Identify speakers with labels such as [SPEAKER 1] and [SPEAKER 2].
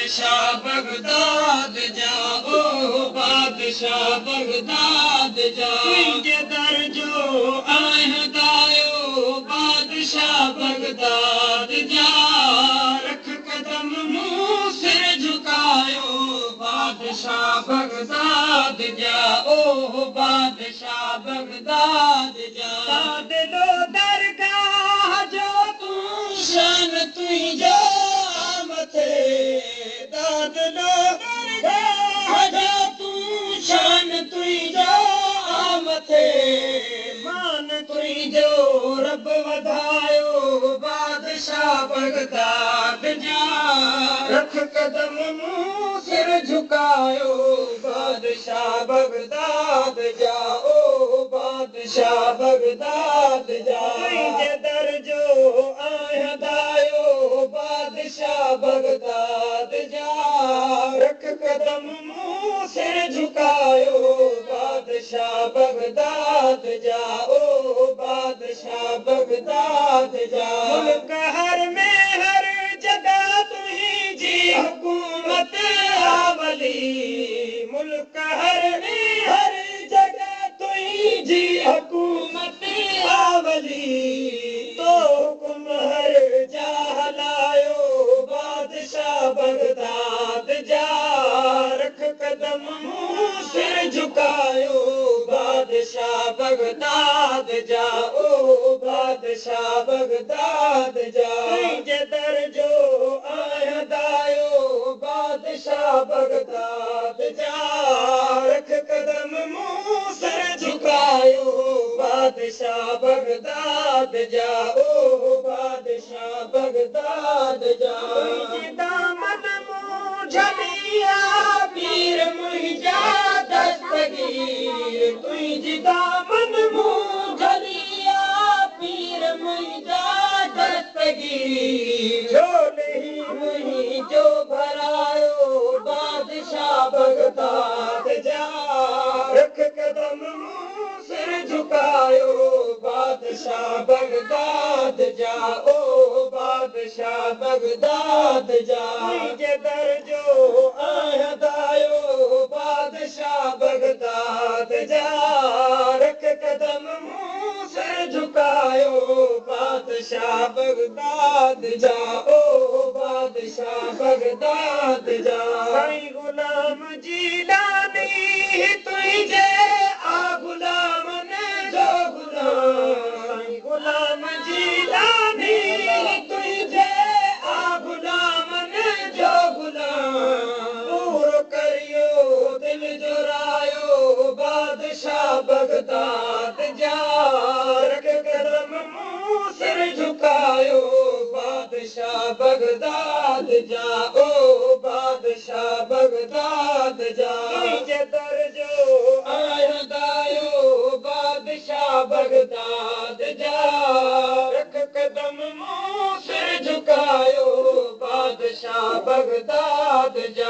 [SPEAKER 1] बादशाह बगदाद जा ओ बादशाह बगदाद जा तुंहिंजे दर जो आहदायो बादशाह बगदाद जा रख कदम मुंह सिर झुकायो बादशाह बगदाद जा ओ बादशाह बगदाद जा दिलो दरगाह जो तू शान तुंहिंजो मथे दादलो दरगाह जो तू शान तुंहिंजो मथे मान तुंहिंजो रब वधायो बादशाह बगदाद जा रख कदम मुंह सिर झुकायो बादशाह बगदाद जा ओ बादशाह बगदाद जा तुंहिंजे दर जो आहदायो बादशाह बगदाद जा रख कदम मुंह सिर झुकायो बादशाह बगदाद जा ओ बादशाह बगदाद जा मुल्क हर में हर जगह तुंहिंजी हुकूमत आवली मुल्क हर में हर जगह तुंहिंजी हुकूमत आवली तो हुक्म हर जा हलायो बादशाह बगदाद जा रख कदम मुंह सिर झुकायो बादशाह बगदाद जा ओ बादशाह बगदाद जा तुंहिंजे दर जो आहदायो बादशाह बगदाद जा रख कदम मुंह सिर झुकायो बादशाह बगदाद जा ओ बादशाह बगदाद जा तुंहिंजे दामन मूं झलिया पीर मुंहिंजा दस्तगीर तुंहिंजी दामन मूं झलिया पीर मुंहिंजा दस्तगीर झोली मुंहिंजो भरायो बादशाह बगदाद जा रख कदम मुंह सिर झुकायो बादशाह बगदाद जा ओ बादशाह बगदाद जा तुंहिंजे दर जो आहदायो बादशाह बगदाद जा रख कदम मुंह सिर झुकायो बादशाह बगदाद जा ओ बादशाह बगदाद जा साईं गुलाम जीलानी तुंहिंजे आ गुलामन जो गुलाम साईं गुलाम जीलानी तुंहिंजे आ गुलामन जो गुलाम पूरो करियो दिल जो रायो बादशाह बगदाद जा रख कदम मुंह सिर झुकायो बादशाह बगदाद जा ओ बादशाह बगदाद जा तुंहिंजे दर जो आहदायो बादशाह बगदाद जा रख कदम मुंह सिर झुकायो बादशाह बगदाद जा